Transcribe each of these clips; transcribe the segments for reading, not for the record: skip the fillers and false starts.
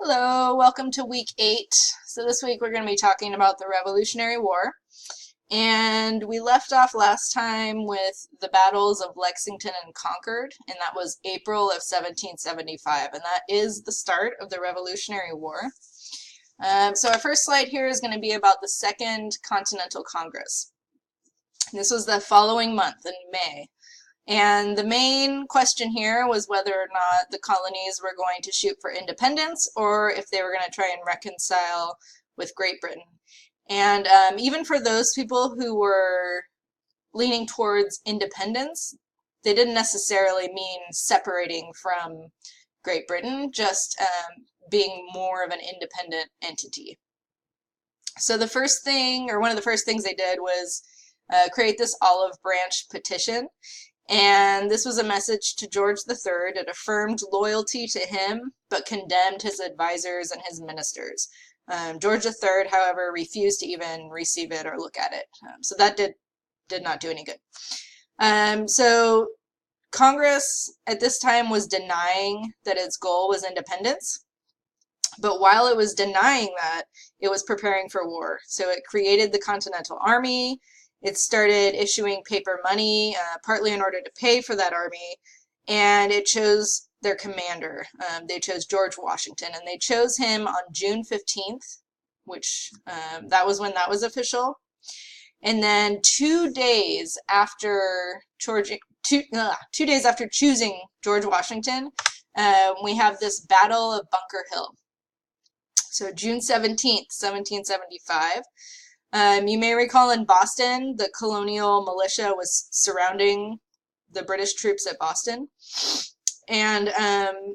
Hello, welcome to week 8. So this week we're going to be talking about the Revolutionary War. And we left off last time with the battles of Lexington and Concord, and that was April of 1775, and that is the start of the Revolutionary War. So our first slide here is going to be about the Second Continental Congress. This was the following month in May. And the main question here was whether or not the colonies were going to shoot for independence or if they were going to try and reconcile with Great Britain. And even for those people who were leaning towards independence, they didn't necessarily mean separating from Great Britain, just being more of an independent entity. So the first thing, or one of the first things they did was create this olive branch petition. And this was a message to George III. It affirmed loyalty to him, but condemned his advisors and his ministers. George III, however, refused to even receive it or look at it. So that did not do any good. So Congress at this time was denying that its goal was independence. But while it was denying that, it was preparing for war. So it created the Continental Army. It started issuing paper money, partly in order to pay for that army, and it chose their commander. They chose George Washington, and they chose him on June 15th, which that was when that was official. And then 2 days after two days after choosing George Washington, we have this Battle of Bunker Hill. So June 17th, 1775. You may recall in Boston, the colonial militia was surrounding the British troops at Boston. And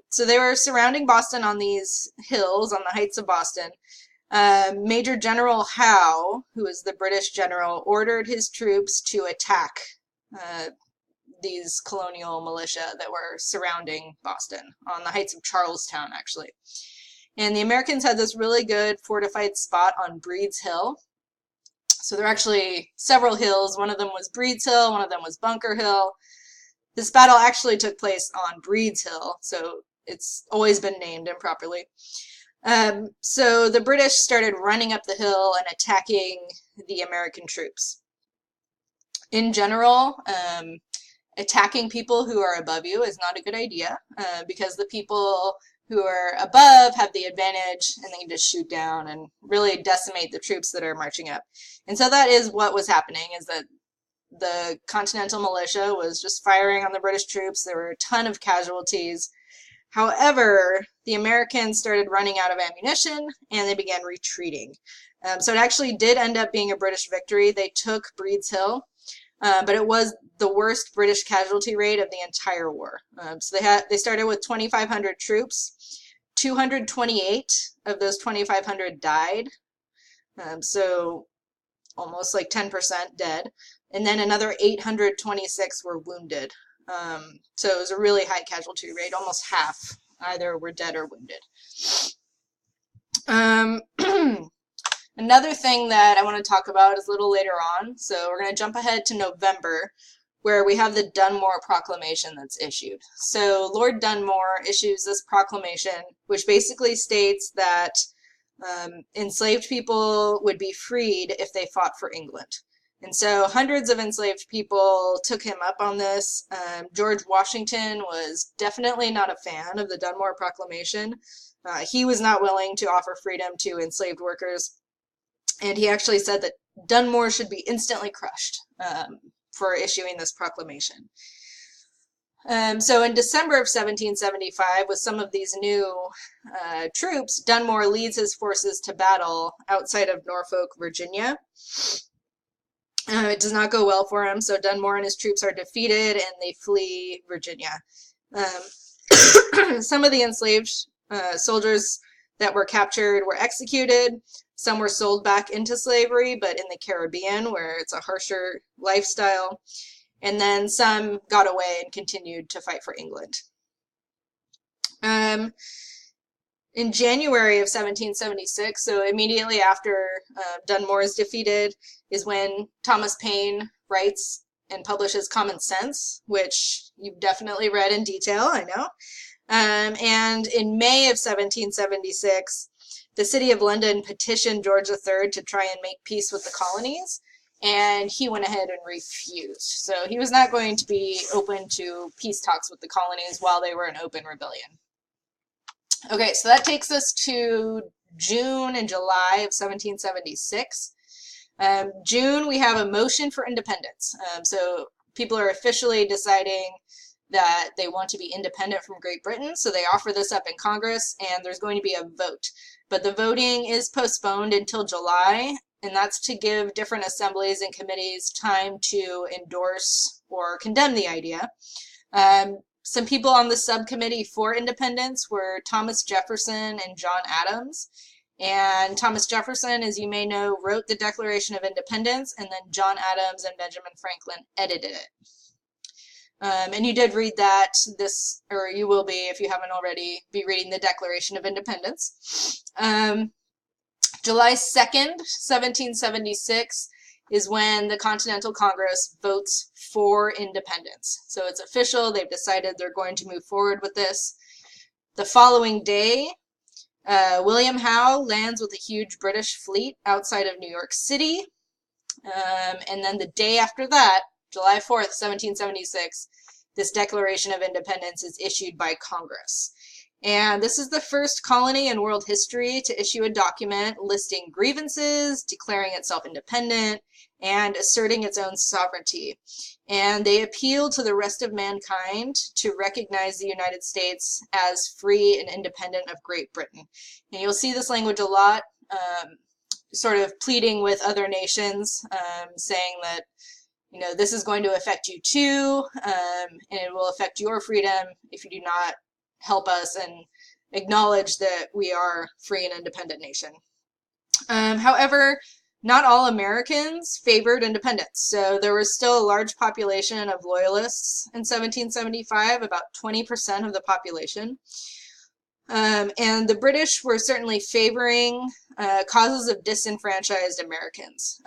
so they were surrounding Boston on these hills, on the heights of Boston. Major General Howe, who was the British general, ordered his troops to attack these colonial militia that were surrounding Boston, on the heights of Charlestown, actually. And the Americans had this really good fortified spot on Breed's Hill. So there are actually several hills. One of them was Breed's Hill, one of them was Bunker Hill. This battle actually took place on Breed's Hill, so it's always been named improperly. So the British started running up the hill and attacking the American troops. In general, attacking people who are above you is not a good idea, because the people who are above have the advantage and they can just shoot down and really decimate the troops that are marching up. And so that is what was happening, is that the Continental militia was just firing on the British troops. There were a ton of casualties. However, the Americans started running out of ammunition and they began retreating. So it actually did end up being a British victory. They took Breed's Hill, but it was the worst British casualty rate of the entire war. So they started with 2,500 troops. 228 of those 2,500 died, so almost like 10% dead, and then another 826 were wounded. So it was a really high casualty rate, almost half either were dead or wounded. Another thing that I want to talk about is a little later on, so we're going to jump ahead to November, where we have the Dunmore Proclamation that's issued. So Lord Dunmore issues this proclamation, which basically states that enslaved people would be freed if they fought for England. And so hundreds of enslaved people took him up on this. George Washington was definitely not a fan of the Dunmore Proclamation. He was not willing to offer freedom to enslaved workers. And he actually said that Dunmore should be instantly crushed for issuing this proclamation. So in December of 1775, with some of these new troops, Dunmore leads his forces to battle outside of Norfolk, Virginia. It does not go well for him, so Dunmore and his troops are defeated and they flee Virginia. Some of the enslaved soldiers that were captured were executed. Some were sold back into slavery, but in the Caribbean, where it's a harsher lifestyle. And then some got away and continued to fight for England. In January of 1776, so immediately after Dunmore is defeated, is when Thomas Paine writes and publishes Common Sense, which you've definitely read in detail, I know. And in May of 1776, the city of London petitioned George III to try and make peace with the colonies, and he went ahead and refused. So he was not going to be open to peace talks with the colonies while they were in open rebellion. Okay, so that takes us to June and July of 1776. June, we have a motion for independence. So people are officially deciding that they want to be independent from Great Britain, so they offer this up in Congress, and there's going to be a vote. But the voting is postponed until July, and that's to give different assemblies and committees time to endorse or condemn the idea. Some people on the subcommittee for independence were Thomas Jefferson and John Adams. And Thomas Jefferson, as you may know, wrote the Declaration of Independence, and then John Adams and Benjamin Franklin edited it. And you did read that or you will be, if you haven't already, be reading the Declaration of Independence. July 2nd, 1776 is when the Continental Congress votes for independence. So it's official, they've decided they're going to move forward with this. The following day, William Howe lands with a huge British fleet outside of New York City. And then the day after that, July 4th, 1776, this Declaration of Independence is issued by Congress. And this is the first colony in world history to issue a document listing grievances, declaring itself independent, and asserting its own sovereignty. And they appeal to the rest of mankind to recognize the United States as free and independent of Great Britain. And you'll see this language a lot, sort of pleading with other nations, saying that, you know, this is going to affect you too, and it will affect your freedom if you do not help us and acknowledge that we are a free and independent nation. However, not all Americans favored independence, so there was still a large population of loyalists in 1775, about 20% of the population. And the British were certainly favoring causes of disenfranchised Americans.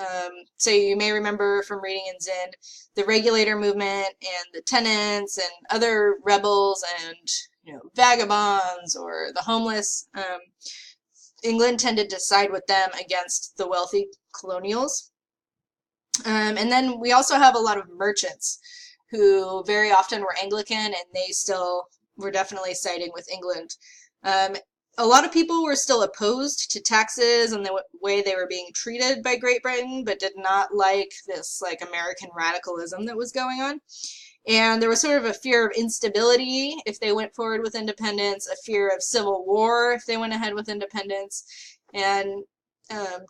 So you may remember from reading in Zinn, the regulator movement and the tenants and other rebels and, you know, vagabonds or the homeless. England tended to side with them against the wealthy colonials. And then we also have a lot of merchants who very often were Anglican, and they still were definitely siding with England. A lot of people were still opposed to taxes and the way they were being treated by Great Britain, but did not like this American radicalism that was going on. And there was sort of a fear of instability if they went forward with independence, a fear of civil war if they went ahead with independence. And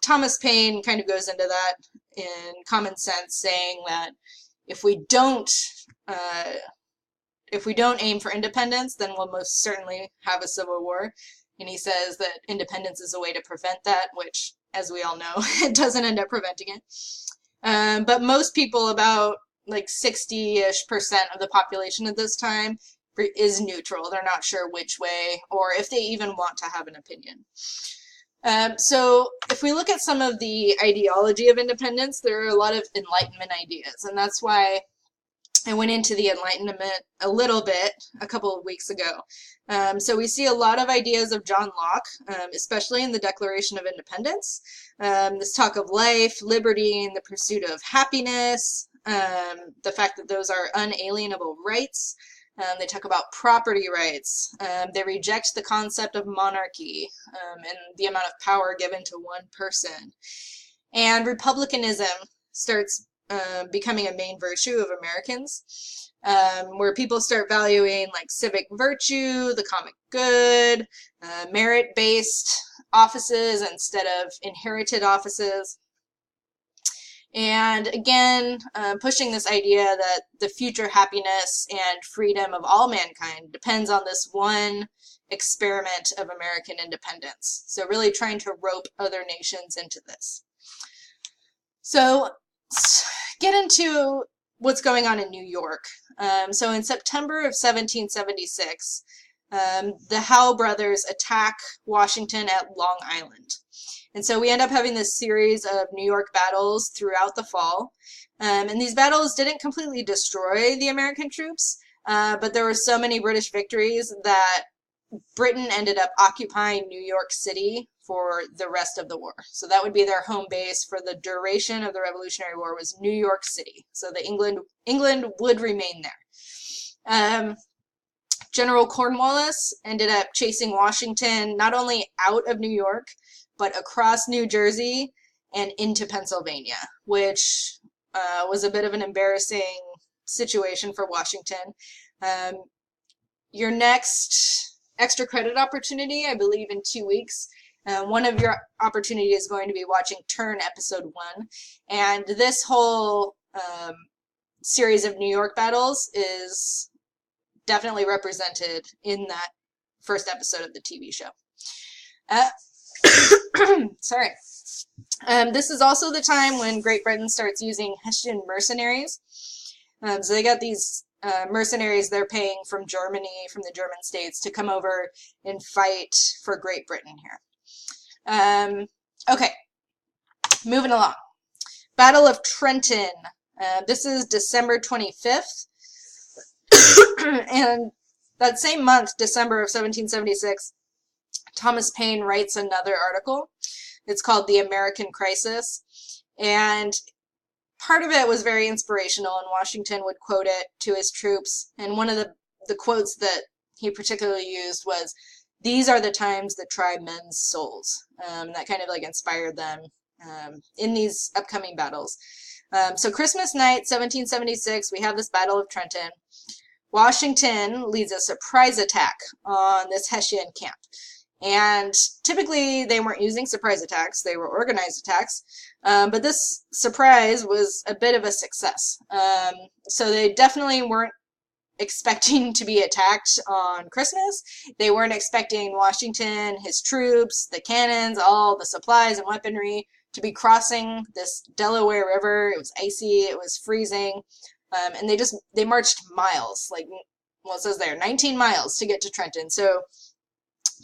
Thomas Paine kind of goes into that in Common Sense, saying that if we don't aim for independence, then we'll most certainly have a civil war. And he says that independence is a way to prevent that, which, as we all know, it doesn't end up preventing it. But most people, about 60-ish% of the population at this time, is neutral. They're not sure which way or if they even want to have an opinion. So if we look at some of the ideology of independence, there are a lot of Enlightenment ideas, and that's why I went into the Enlightenment a little bit a couple of weeks ago. So we see a lot of ideas of John Locke, especially in the Declaration of Independence. This talk of life, liberty, and the pursuit of happiness, the fact that those are unalienable rights. They talk about property rights. They reject the concept of monarchy and the amount of power given to one person. And republicanism starts becoming a main virtue of Americans, where people start valuing civic virtue, the common good, merit-based offices instead of inherited offices. And again, pushing this idea that the future happiness and freedom of all mankind depends on this one experiment of American independence. So really trying to rope other nations into this. So let's get into what's going on in New York. So in September of 1776, the Howe brothers attack Washington at Long Island. And so we end up having this series of New York battles throughout the fall. And these battles didn't completely destroy the American troops, but there were so many British victories that Britain ended up occupying New York City for the rest of the war. So that would be their home base for the duration of the Revolutionary War, was New York City. So England would remain there. General Cornwallis ended up chasing Washington not only out of New York, but across New Jersey and into Pennsylvania, which was a bit of an embarrassing situation for Washington. Your next extra credit opportunity, I believe in 2 weeks, one of your opportunities is going to be watching Turn episode 1. And this whole series of New York battles is definitely represented in that first episode of the TV show. Sorry. This is also the time when Great Britain starts using Hessian mercenaries. So they got these mercenaries they're paying from Germany, from the German states, to come over and fight for Great Britain here. Okay, moving along. Battle of Trenton. This is December 25th. And that same month, December of 1776, Thomas Paine writes another article. It's called The American Crisis. And part of it was very inspirational, and Washington would quote it to his troops. And one of the quotes that he particularly used was, "These are the times that try men's souls." And that kind of like inspired them in these upcoming battles. So Christmas night, 1776, we have this Battle of Trenton. Washington leads a surprise attack on this Hessian camp. And typically they weren't using surprise attacks, they were organized attacks. But this surprise was a bit of a success. So they definitely weren't expecting to be attacked on Christmas. They weren't expecting Washington, his troops, the cannons, all the supplies and weaponry to be crossing this Delaware River. It was icy, it was freezing. And they marched miles, like, well, it says there, 19 miles to get to Trenton. So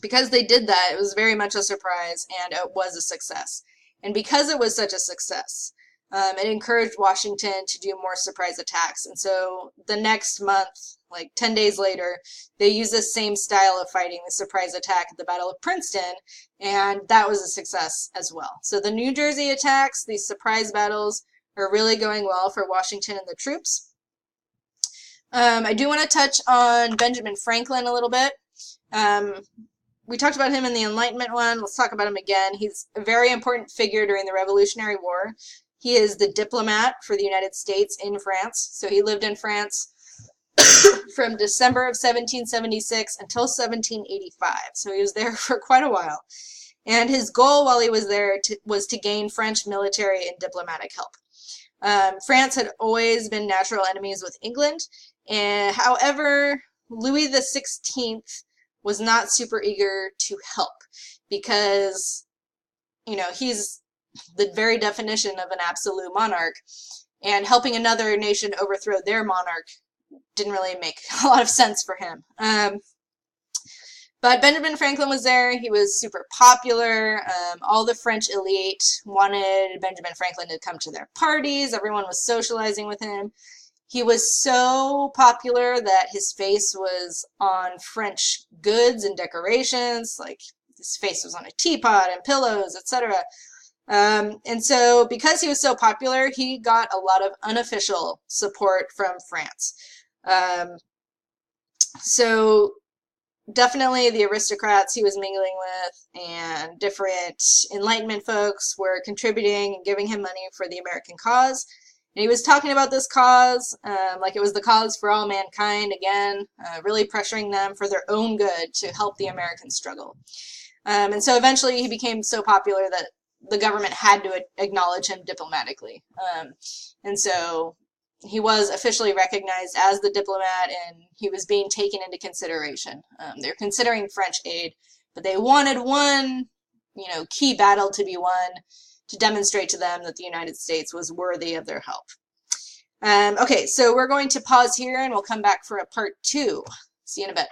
because they did that, it was very much a surprise, and it was a success. And because it was such a success, it encouraged Washington to do more surprise attacks. And so the next month, like 10 days later, they used the same style of fighting, the surprise attack at the Battle of Princeton, and that was a success as well. So the New Jersey attacks, these surprise battles, are really going well for Washington and the troops. I do want to touch on Benjamin Franklin a little bit. We talked about him in the Enlightenment one. Let's talk about him again. He's a very important figure during the Revolutionary War. He is the diplomat for the United States in France. So he lived in France from December of 1776 until 1785. So he was there for quite a while. And his goal while he was there was to gain French military and diplomatic help. France had always been natural enemies with England, and however, Louis XVI was not super eager to help because, you know, he's the very definition of an absolute monarch, and helping another nation overthrow their monarch didn't really make a lot of sense for him. But Benjamin Franklin was there. He was super popular. All the French elite wanted Benjamin Franklin to come to their parties. Everyone was socializing with him. He was so popular that his face was on French goods and decorations. Like, his face was on a teapot and pillows, etc. And so because he was so popular, he got a lot of unofficial support from France. So definitely the aristocrats he was mingling with and different Enlightenment folks were contributing and giving him money for the American cause. And he was talking about this cause like it was the cause for all mankind, again, really pressuring them for their own good to help the American struggle. And so eventually he became so popular that the government had to acknowledge him diplomatically. And so he was officially recognized as the diplomat, and he was being taken into consideration. They're considering French aid, but they wanted one, key battle to be won to demonstrate to them that the United States was worthy of their help. Okay, so we're going to pause here, and we'll come back for a part 2. See you in a bit.